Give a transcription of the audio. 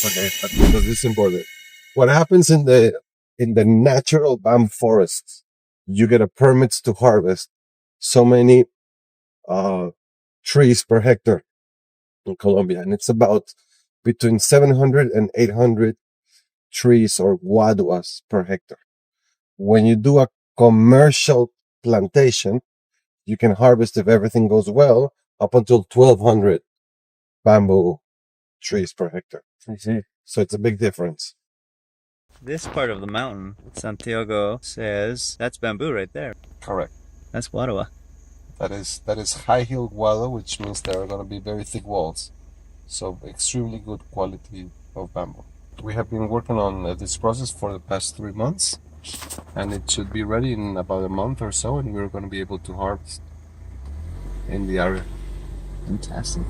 Okay, because it's important. What happens in the natural bamboo forests? You get a permits to harvest so many uh, trees per hectare in Colombia, and it's about between 700 and 800 trees or guaduas per hectare. When you do a commercial plantation, you can harvest, if everything goes well, up until 1,200 bamboo trees per hectare. I see. So it's a big difference. This part of the mountain, Santiago says, that's bamboo right there. Correct. That's guadua. That is high heel guado, which means there are going to be very thick walls. So extremely good quality of bamboo. We have been working on this process for the past 3 months, and it should be ready in about a month or so, and we're going to be able to harvest in the area. Fantastic.